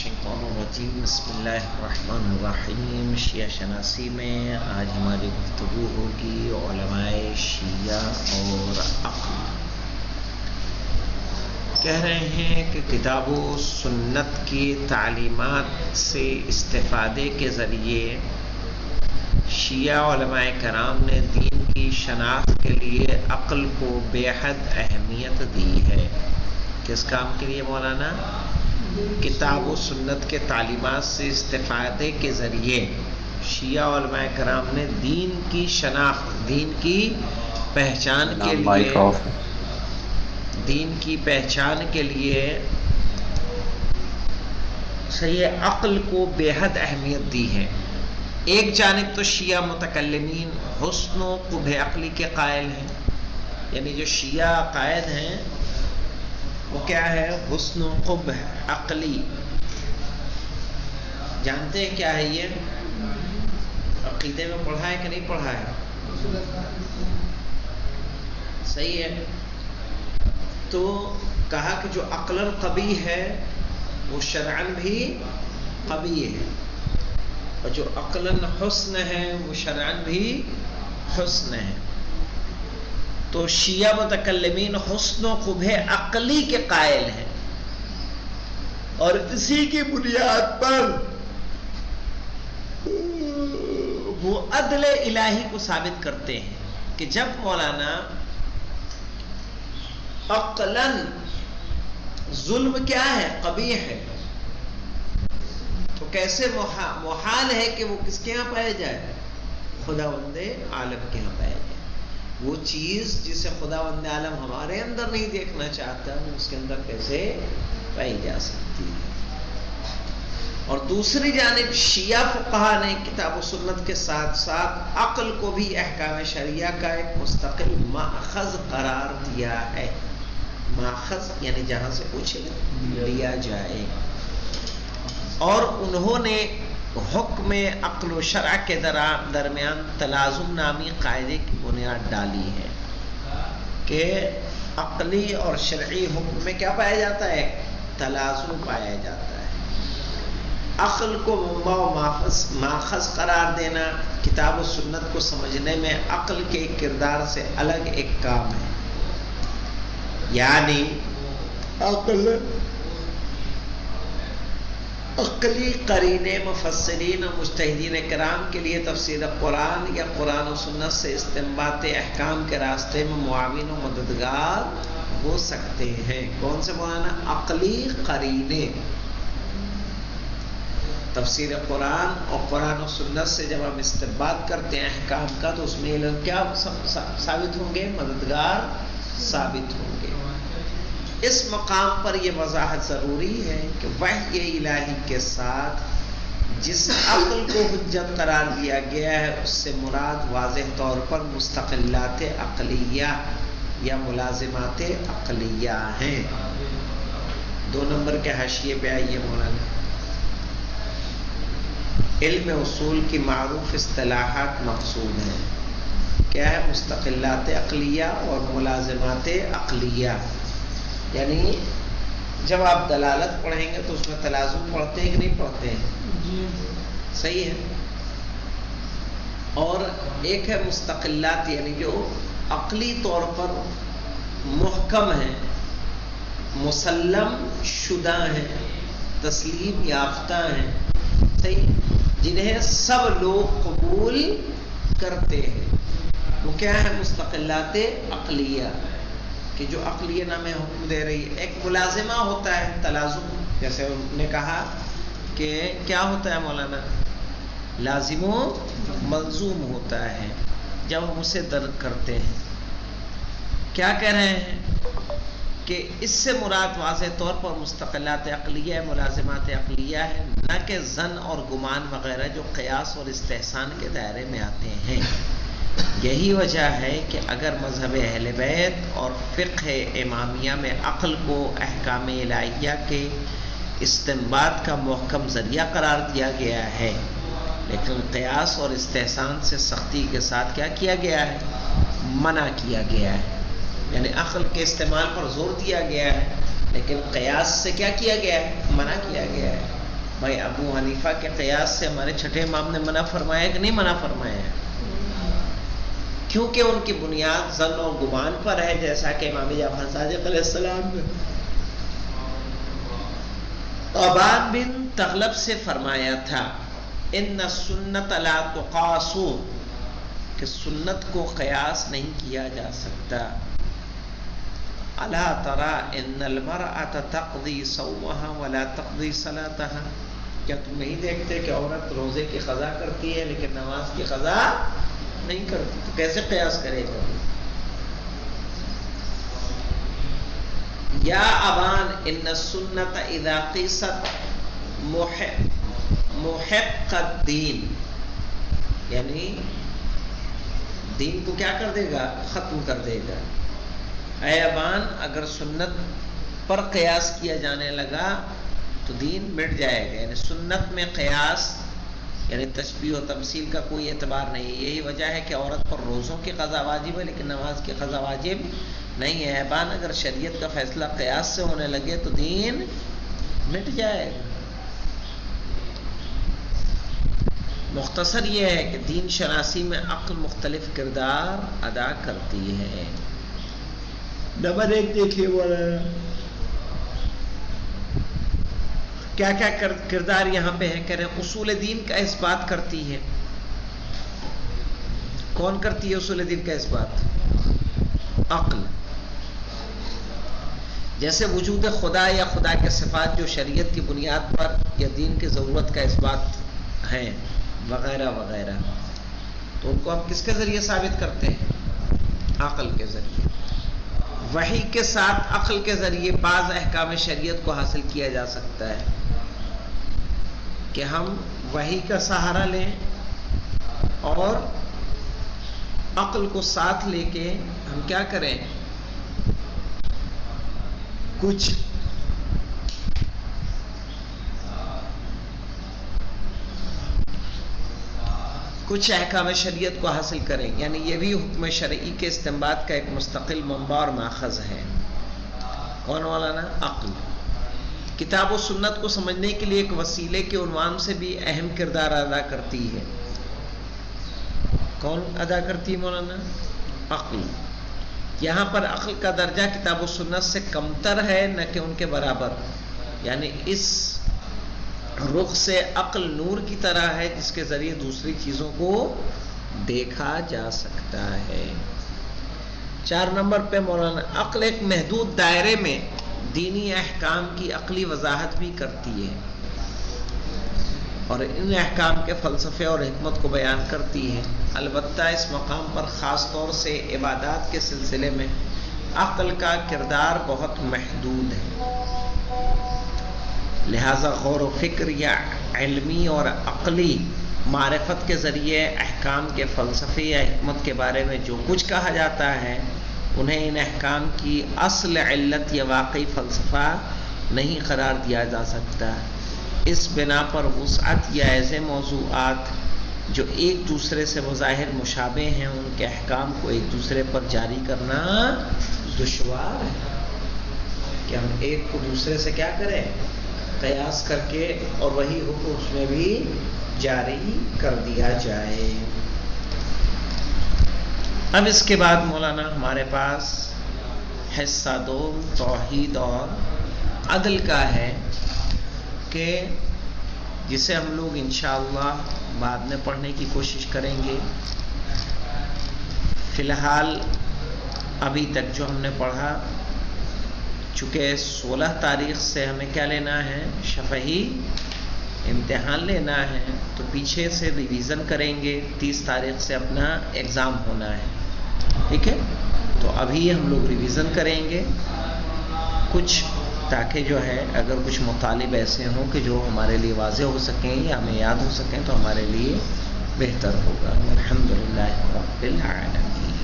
الشیطان الرجیم بسم اللہ الرحمن الرحیم۔ شیعہ شناسی میں آج ہماری گفتگو ہوگی علماء شیعہ اور عقل۔ کہہ رہے ہیں کہ کتاب و سنت کی تعلیمات سے استفادے کے ذریعے شیعہ علماء کرام نے دین کی شناخت کے لیے عقل کو بے حد اہمیت دی ہے۔ کس کام کے لیے مولانا؟ کتاب و سنت کے تعلیمات سے استفادے کے ذریعے شیعہ علماء کرام نے دین کی شناخت، دین کی پہچان کے لیے صحیح عقل کو بے حد اہمیت دی ہے۔ ایک جانب تو شیعہ متکلمین حسن و قبح عقلی کے قائل ہیں، یعنی جو شیعہ قائد ہیں وہ کیا ہے؟ حسن و قبح عقلی۔ جانتے ہیں کیا ہے یہ؟ عقیدے میں پڑھا ہے کہ نہیں پڑھا ہے؟ صحیح ہے۔ تو کہا کہ جو عقلاً قبیح ہے وہ شرعاً بھی قبیح ہے، اور جو عقلاً حسن ہے وہ شرعاً بھی حسن ہے۔ تو شیعہ متکلمین حسن و قبح عقلی کے قائل ہیں، اور اسی کی بنیاد پر وہ عدل الہی کو ثابت کرتے ہیں کہ جب مولانا عقلاً ظلم کیا ہے؟ قبیح ہے، تو کیسے محال ہے کہ وہ کس کے ہاں پائے جائے؟ خداوند عالم کے ہاں پائے جائے۔ وہ چیز جسے خداوند عالم ہمارے اندر نہیں دیکھنا چاہتا وہ اس کے اندر کیسے پائی جا سکتی ہے؟ اور دوسری جانب شیعہ فقہا نے کتاب و سنت کے ساتھ ساتھ عقل کو بھی احکام شریعہ کا ایک مستقل ماخذ قرار دیا ہے۔ ماخذ یعنی جہاں سے پوچھے لیا جائے، اور انہوں نے حکم عقل و شرع کے درمیان تلازم نامی قاعدے کی بنیاد ڈالی ہے کہ عقلی اور شرعی حکم میں کیا پایا جاتا ہے؟ تلازم پایا جاتا ہے۔ عقل کو منبع و ماخذ قرار دینا کتاب و سنت کو سمجھنے میں عقل کے کردار سے الگ ایک کام ہے، یعنی عقلی قرینے مفسرین و مجتہدین کرام کے لیے تفسیر قرآن یا قرآن و سنت سے استنباط احکام کے راستے میں معاون و مددگار ہو سکتے ہیں۔ کون سے مولانا؟ عقلی قرینے۔ تفسیر قرآن اور قرآن و سنت سے جب ہم استنباط کرتے ہیں احکام کا تو اس میں علم کیا ثابت ہوں گے؟ مددگار ثابت ہوں گے۔ اس مقام پر یہ وضاحت ضروری ہے کہ وحی الہی کے ساتھ جس عقل کو حجت قرار دیا گیا ہے اس سے مراد واضح طور پر مستقلات عقلیہ یا ملازمات عقلیہ ہیں۔ 2 نمبر کے حاشیے پہ آئیے مولانا۔ علم اصول کی معروف اصطلاحات مقصود ہیں۔ کیا ہے؟ مستقلات عقلیہ اور ملازمات عقلیہ، یعنی جب آپ دلالت پڑھیں گے تو اس میں تلازم پڑھتے ہیں کہ نہیں پڑھتے ہیں؟ صحیح ہے۔ اور ایک ہے مستقلات، یعنی جو عقلی طور پر محکم ہیں، مسلم شدہ ہیں، تسلیم یافتہ ہیں، صحیح، جنہیں سب لوگ قبول کرتے ہیں، وہ کیا ہے؟ مستقلات عقلیہ، کہ جو عقلیہ نام حکم دے رہی ہے۔ ایک ملازمہ ہوتا ہے تلازم، جیسے انہوں نے کہا کہ کیا ہوتا ہے مولانا؟ لازم و ملزوم ہوتا ہے جب ہم اسے درک کرتے ہیں۔ کیا کہہ رہے ہیں کہ اس سے مراد واضح طور پر مستقلات عقلیہ ملازمات عقلیہ ہے، نہ کہ ظن اور گمان وغیرہ جو قیاس اور استحسان کے دائرے میں آتے ہیں۔ یہی وجہ ہے کہ اگر مذہب اہل بیت اور فقہ امامیہ میں عقل کو احکام الہیہ کے استنباط کا محکم ذریعہ قرار دیا گیا ہے، لیکن قیاس اور استحسان سے سختی کے ساتھ کیا کیا گیا ہے؟ منع کیا گیا ہے۔ یعنی عقل کے استعمال پر زور دیا گیا ہے، لیکن قیاس سے کیا کیا گیا ہے؟ منع کیا گیا ہے۔ بھائی ابو حنیفہ کے قیاس سے ہمارے چھٹے امام نے منع فرمایا کہ نہیں منع فرمایا ہے؟ کیونکہ ان کی بنیاد ظن اور گمان پر ہے، جیسا کہ امام جعفر صادق علیہ السلام نے ابان بن تغلب سے فرمایا تھا، ان السنت لا تقاس، کہ سنت کو قیاس نہیں کیا جا سکتا. الا ترى ان المرأة تقضي صومها ولا تقضي صلاتها، کیا تم نہیں دیکھتے کہ عورت روزے کی قضا کرتی ہے لیکن نماز کی قضا نہیں کرتی؟ تو کیسے قیاس کرے گا؟ یا ابان ان السنت اذا قیست محق الدین، یعنی دین کو کیا کر دے گا؟ ختم کر دے گا. اے ابان اگر سنت پر قیاس کیا جانے لگا تو دین مٹ جائے گا. یعنی سنت میں قیاس یعنی تشبیہ و تمثیل کا کوئی اعتبار نہیں ہے. یہی وجہ ہے کہ عورت پر روزوں کی قضا واجب ہے لیکن نماز کی قضا واجب نہیں ہے. ابان اگر شریعت کا فیصلہ قیاس سے ہونے لگے تو دین مٹ جائے گا. مختصر یہ ہے کہ دین شناسی میں عقل مختلف کردار ادا کرتی ہے. نمبر 1 دیکھیے کیا کیا کردار یہاں پہ ہے. کہہ رہے ہیں اصول دین کا اس بات کرتی ہے. کون کرتی ہے اصول دین کا اس بات؟ عقل. جیسے وجود خدا یا خدا کے صفات جو شریعت کی بنیاد پر یا دین کی ضرورت کا اس بات ہیں وغیرہ وغیرہ، تو ان کو ہم کس کے ذریعے ثابت کرتے ہیں؟ عقل کے ذریعے. وحی کے ساتھ عقل کے ذریعے بعض احکام شریعت کو حاصل کیا جا سکتا ہے کہ ہم وحی کا سہارا لیں اور عقل کو ساتھ لے کے ہم کیا کریں، کچھ احکام شریعت کو حاصل کریں. یعنی یہ بھی حکم شرعی کے استنباط کا ایک مستقل منبع اور ماخذ ہے. کون مولانا؟ عقل. کتاب و سنت کو سمجھنے کے لیے ایک وسیلے کے عنوان سے بھی اہم کردار ادا کرتی ہے. کون ادا کرتی ہے مولانا؟ عقل. یہاں پر عقل کا درجہ کتاب و سنت سے کمتر ہے نہ کہ ان کے برابر. یعنی اس رخ سے عقل نور کی طرح ہے جس کے ذریعے دوسری چیزوں کو دیکھا جا سکتا ہے. 4 نمبر پہ مولانا عقل ایک محدود دائرے میں دینی احکام کی عقلی وضاحت بھی کرتی ہے اور ان احکام کے فلسفے اور حکمت کو بیان کرتی ہے. البتہ اس مقام پر خاص طور سے عبادات کے سلسلے میں عقل کا کردار بہت محدود ہے. لہذا غور و فکر یا علمی اور عقلی معرفت کے ذریعے احکام کے فلسفے یا حکمت کے بارے میں جو کچھ کہا جاتا ہے انہیں ان احکام کی اصل علت یا واقعی فلسفہ نہیں قرار دیا جا سکتا. اس بنا پر وسعت یا ایسے موضوعات جو ایک دوسرے سے بظاہر مشابہ ہیں ان کے احکام کو ایک دوسرے پر جاری کرنا دشوار ہے کہ ہم ایک کو دوسرے سے کیا کریں، قیاس کر کے اور وہی حکم اس میں بھی جاری کر دیا جائے. اب اس کے بعد مولانا ہمارے پاس حصہ 2 توحید اور عدل کا ہے کہ جسے ہم لوگ انشاءاللہ بعد میں پڑھنے کی کوشش کریں گے. فی الحال ابھی تک جو ہم نے پڑھا، چونکہ 16 تاریخ سے ہمیں کیا لینا ہے، شفہی امتحان لینا ہے، تو پیچھے سے ریویژن کریں گے. 30 تاریخ سے اپنا ایگزام ہونا ہے. ٹھیک ہے، تو ابھی ہم لوگ ریویژن کریں گے کچھ، تاکہ جو ہے اگر کچھ مطالب ایسے ہوں کہ جو ہمارے لیے واضح ہو سکیں یا ہمیں یاد ہو سکیں تو ہمارے لیے بہتر ہوگا. الحمدللہ رب العالمین.